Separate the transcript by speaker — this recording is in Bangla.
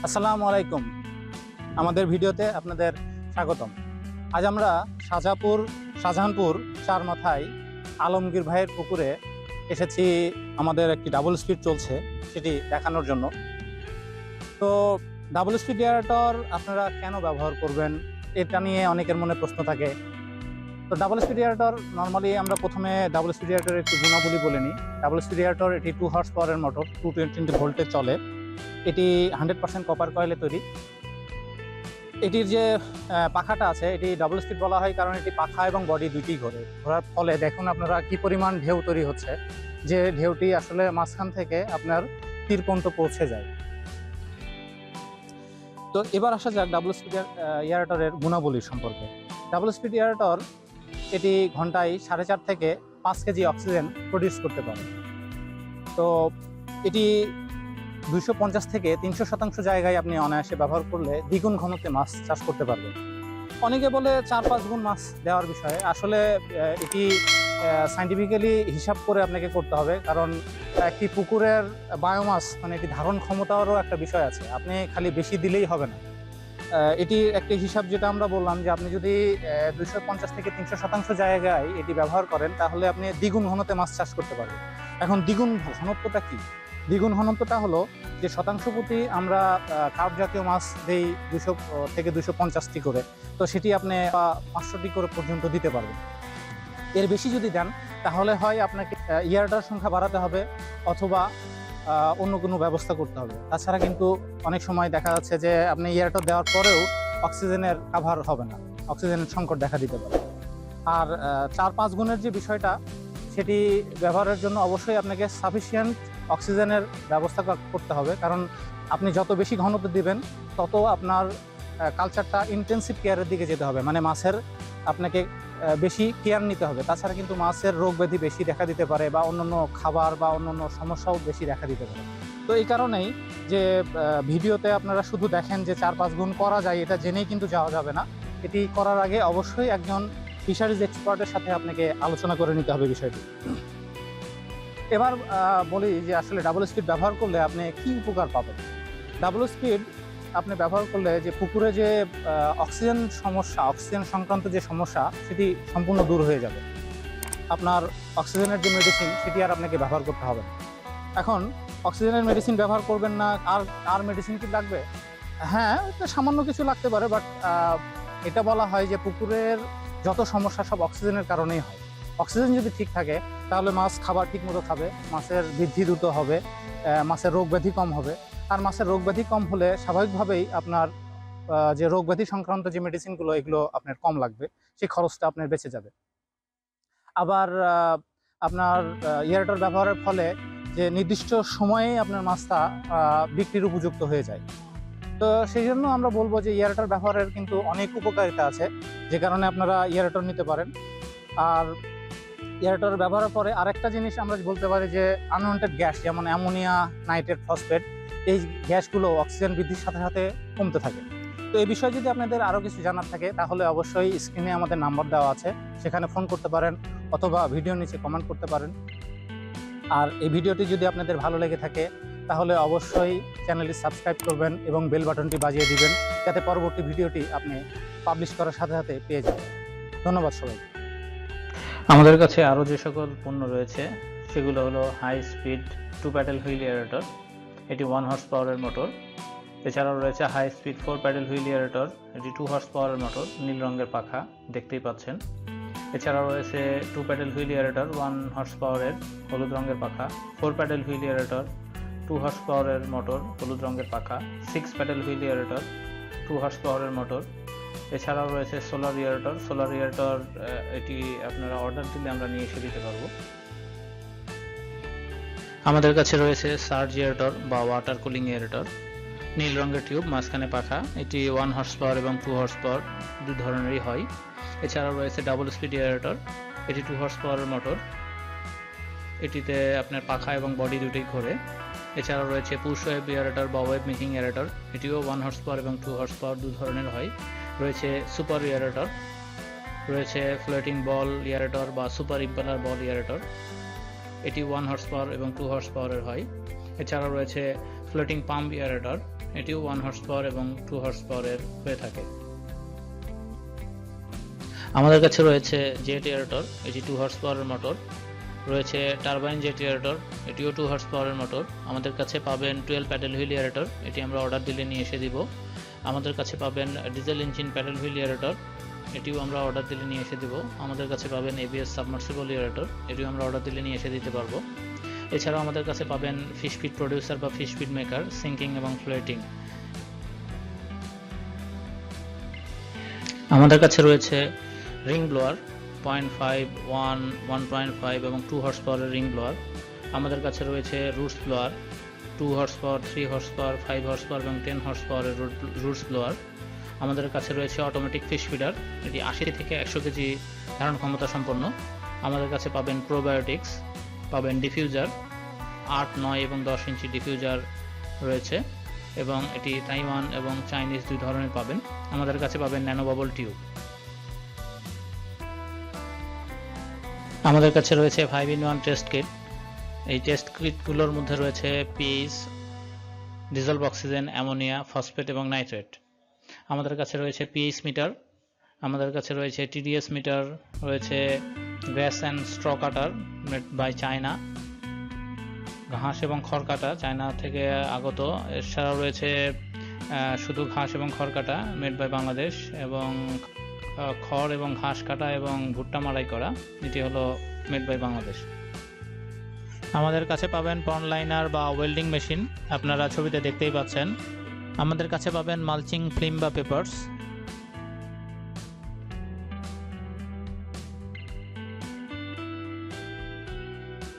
Speaker 1: আসসালামু আলাইকুম। আমাদের ভিডিওতে আপনাদের স্বাগতম। আজ আমরা শাহজাহানপুর চার মাথায় আলমগীর ভাইয়ের পুকুরে এসেছি। আমাদের একটি ডাবল স্পিড চলছে, সেটি দেখানোর জন্য। তো ডাবল স্পিড এয়ারেটর আপনারা কেন ব্যবহার করবেন, এটা নিয়ে অনেকের মনে প্রশ্ন থাকে। তো ডাবল স্পিড এয়ারেটর নর্মালি আমরা প্রথমে ডাবল স্পিড এয়ারেটরের একটি গুণাবলী বলে নিই। ডাবল স্পিড এয়ারেটর এটি 2 হর্স পাওয়ারের মোটর, 220 ভোল্টে চলে। এটি 100% কপার কয়েলে তৈরি। এটির যে পাখাটা আছে এটি ডাবল স্পিড বলা হয় কারণ এটি পাখা এবং বডি দুইটিই ঘোরার ফলে দেখুন আপনারা কি পরিমাণ ঢেউ তৈরি হচ্ছে, যে ঢেউটি আসলে মাঝখান থেকে আপনার তীর পর্যন্ত পৌঁছে যায়। তো এবার আসা যাক ডাবল স্পিড এয়ারেটরের গুণাবলী সম্পর্কে। ডাবল স্পিড এয়ারেটর এটি ঘন্টায় 4.5 থেকে 5 কেজি অক্সিজেন প্রডিউস করতে পারে। তো এটি 250 থেকে 300% জায়গায় আপনি অনায়াসে ব্যবহার করলে দ্বিগুণ ঘনত্বে মাছ চাষ করতে পারবেন। অনেকে বলে 4-5 গুণ মাছ দেওয়ার বিষয়ে, আসলে এটি সাইন্টিফিক্যালি হিসাব করে আপনাকে করতে হবে, কারণ একটি পুকুরের বায়োমাস মানে এটি ধারণ ক্ষমতারও একটা বিষয় আছে। আপনি খালি বেশি দিলেই হবে না। এটি একটি হিসাব যেটা আমরা বললাম যে আপনি যদি 250 থেকে 300% জায়গায় এটি ব্যবহার করেন তাহলে আপনি দ্বিগুণ ঘনত্বে মাছ চাষ করতে পারবেন। এখন দ্বিগুণ ঘনত্বটা কি? দ্বিগুণ ঘনত্বটা হলো যে শতাংশ প্রতি আমরা কার্প জাতীয় মাছ দেই 200 থেকে 250টি করে, তো সেটি আপনি 500টি করে পর্যন্ত দিতে পারবেন। এর বেশি যদি দেন তাহলে হয় আপনাকে ইয়ারটার সংখ্যা বাড়াতে হবে অথবা অন্য কোনো ব্যবস্থা করতে হবে। তাছাড়া কিন্তু অনেক সময় দেখা যাচ্ছে যে আপনি ইয়ারটা দেওয়ার পরেও অক্সিজেনের কাভার হবে না, অক্সিজেনের সংকট দেখা দিতে পারে। আর 4-5 গুণের যে বিষয়টা, সেটি ব্যবহারের জন্য অবশ্যই আপনাকে সাফিসিয়েন্ট অক্সিজেনের ব্যবস্থা করতে হবে, কারণ আপনি যত বেশি ঘনত্ব দিবেন তত আপনার কালচারটা ইন্টেন্সিভ কেয়ারের দিকে যেতে হবে, মানে মাছের আপনাকে বেশি কেয়ার নিতে হবে। তাছাড়া কিন্তু মাছের রোগ ব্যাধি বেশি দেখা দিতে পারে বা অন্যান্য খাবার বা অন্যান্য সমস্যাও বেশি দেখা দিতে পারে। তো এই কারণেই যে ভিডিওতে আপনারা শুধু দেখেন যে 4-5 গুণ করা যায়, এটা জেনেই কিন্তু যাওয়া যাবে না। এটি করার আগে অবশ্যই একজন ফিশারিজ এক্সপার্টের সাথে আপনাকে আলোচনা করে নিতে হবে বিষয়টি। এবার বলি যে আসলে ডাবল স্পিড ব্যবহার করলে আপনি কি উপকার পাবেন। ডাবল স্পিড আপনি ব্যবহার করলে যে পুকুরে যে অক্সিজেন সংক্রান্ত যে সমস্যা সেটি সম্পূর্ণ দূর হয়ে যাবে। আপনার অক্সিজেনের যে মেডিসিন সেটি আর আপনাকে ব্যবহার করতে হবে না। এখন অক্সিজেনের মেডিসিন ব্যবহার করবেন না, আর মেডিসিন কি লাগবে? হ্যাঁ, এটা সামান্য কিছু লাগতে পারে, বাট এটা বলা হয় যে পুকুরের যত সমস্যা সব অক্সিজেনের কারণেই হয়। অক্সিজেন যদি ঠিক থাকে তাহলে মাছ খাবার ঠিক মতো খাবে, মাছের বৃদ্ধি দ্রুত হবে, মাছের রোগ ব্যাধি কম হবে। আর মাছের রোগ ব্যাধি কম হলে স্বাভাবিকভাবেই আপনার যে রোগ ব্যাধি সংক্রান্ত যে মেডিসিনগুলো এগুলো আপনার কম লাগবে, সেই খরচটা আপনার বেঁচে যাবে। আবার আপনার এয়ারটার ব্যবহারের ফলে যে নির্দিষ্ট সময়ে আপনার মাছটা বিক্রির উপযুক্ত হয়ে যায়। তো সেই জন্য আমরা বলবো যে এয়ারটার ব্যবহারের কিন্তু অনেক উপকারিতা আছে, যে কারণে আপনারা এয়ারটার নিতে পারেন। আর এয়ারটার ব্যবহারের পরে আরেকটা জিনিস আমরা বলতে পারি যে আনওয়ান্টেড গ্যাস, যেমন অ্যামোনিয়া, নাইট্রেট, ফসফেট, এই গ্যাসগুলো অক্সিজেন বৃদ্ধির সাথে সাথে কমতে থাকে। তো এই বিষয়ে যদি আপনাদের আরও কিছু জানার থাকে তাহলে অবশ্যই স্ক্রিনে আমাদের নাম্বার দেওয়া আছে, সেখানে ফোন করতে পারেন অথবা ভিডিওর নিচে কমেন্ট করতে পারেন। আর এই ভিডিওটি যদি আপনাদের ভালো লেগে থাকে তাহলে অবশ্যই চ্যানেলটি সাবস্ক্রাইব করবেন এবং বেল বাটনটি বাজিয়ে দিবেন, যাতে পরবর্তী ভিডিওটি আপনি পাবলিশ করার সাথে সাথে পেয়ে যাবেন। ধন্যবাদ সবাই।
Speaker 2: আমাদের কাছে আরও যে সকল পণ্য রয়েছে সেগুলো হলো high speed 2 paddle wheel aerator, এটি 1 হর্স পাওয়ারের মোটর। এছাড়াও রয়েছে high speed 4 paddle wheel aerator, এটি 2 হর্স পাওয়ারের মোটর, নীল রঙের পাখা দেখতেই পাচ্ছেন। এছাড়াও রয়েছে 2 প্যাডেল হুইল এয়ারেটর 1 হর্স পাওয়ারের, হলুদ রঙের পাখা। 4 প্যাডেল হুইল এয়ারেটর 2 হর্স পাওয়ারের মোটর, হলুদ রঙের পাখা। 6 প্যাডেল হুইল এয়ারেটর 2 হর্স পাওয়ারের মোটর। এছাড়াও রয়েছে সোলার এয়ারেটর, এটি আপনারা অর্ডার দিলে আমরা নিয়ে এসে দিতে পারবো। আমাদের কাছে রয়েছে সার্জ এয়ারেটর বা ওয়াটার কুলিং এয়ারেটর, নীল রঙের টিউব, মাঝখানে পাখা। এটি 1 হর্স পাওয়ার এবং 2 হর্স পাওয়ার দুই ধরনেরই হয়। এছাড়াও রয়েছে ডাবল স্পিড এয়ারেটর, এটি 2 হর্স পাওয়ারের মোটর, এটিতে আপনার পাখা এবং বডি দুটোই ঘোরে। এছাড়াও রয়েছে পুশ ওয়েব এয়ারেটর বা ওয়েব মেকিং এয়ারেটর, এটিও 1 হর্স পাওয়ার এবং 2 হর্স পাওয়ার দু ধরনের হয়। রয়েছে সুপার এয়ারেটর, রয়েছে ফ্লোটিং বল এয়ারেটর বা সুপার ইম্পেলার বল এয়ারেটর, এটি 1 হর্স পাওয়ার এবং 2 হর্স পাওয়ারের হয়। এছাড়াও রয়েছে ফ্লোটিং পাম্প এয়ারেটর, এটিও 1 হর্স পাওয়ার এবং 2 হর্স পাওয়ারের হয়ে থাকে। আমাদের কাছে রয়েছে জেট এয়ারেটর, এটি 2 হর্স পাওয়ারের মোটর। রয়েছে টারবাইন জেট এয়ারেটর, এটিও 2 হর্স পাওয়ারের মোটর। আমাদের কাছে পাবেন 12 প্যাডেল হুইল এয়ারেটর, এটি আমরা অর্ডার দিলে নিয়ে এসে দিব। আমাদের কাছে পাবেন diesel engine pedal wheel aerator, এটিও আমরা অর্ডার দিলে নিয়ে এসে দিব। আমাদের কাছে পাবেন এবিএস সাবমার্সিবল এয়ারেটর, এটিও আমরা অর্ডার দিলে নিয়ে এসে দিতে পারবো। এছাড়াও আমাদের কাছে পাবেন ফিশ ফিড প্রডিউসার বা ফিশ ফিড মেকার, সিঙ্কিং এবং ফ্লোটিং। আমাদের কাছে রয়েছে রিং ব্লোয়ার 0.5, 1, 1.5 এবং 2 হর্স পাওয়ারের রিং ব্লোয়ার। আমাদের কাছে রয়েছে roots blower 2 horse power, 3 horse power, 5 horse power এবং 10 হর্স পাওয়ারের রুটস ব্লোয়ার। আমাদের কাছে রয়েছে অটোমেটিক ফিশ ফিডার, এটি 80 থেকে 100 কেজি ধারণ ক্ষমতা সম্পন্ন। আমাদের কাছে পাবেন প্রোবায়োটিক্স, পাবেন ডিফিউজার 8, 9 এবং 10 ইঞ্চি ডিফিউজার রয়েছে এবং এটি তাইওয়ান এবং চাইনিজ দুই ধরনের পাবেন। আমাদের কাছে পাবেন ন্যানো বাবল টিউব। আমাদের কাছে রয়েছে 5-in-1 টেস্ট কিট। এই টেস্ট কিটগুলোর মধ্যে রয়েছে pH, dissolved oxygen, ammonia, phosphate এবং নাইট্রেট। আমাদের কাছে রয়েছে পিএইচ মিটার, আমাদের কাছে রয়েছে টিডিএস মিটার, রয়েছে grass and straw cutter made by China, ঘাস এবং খড় কাটা চায়না থেকে আগত। এছাড়াও রয়েছে শুধু ঘাস এবং খড় কাটা মেড বাই বাংলাদেশ, এবং খড় এবং ঘাস কাটা এবং ভুট্টা মাড়াই করা, এটি হলো মেড বাই বাংলাদেশ। আমাদের কাছে পাবেন পন্ড লাইনার বা ওয়েল্ডিং মেশিন, আপনারা ছবিতে দেখতেই পাচ্ছেন। আমাদের কাছে পাবেন মালচিং ফিল্ম বা পেপারস,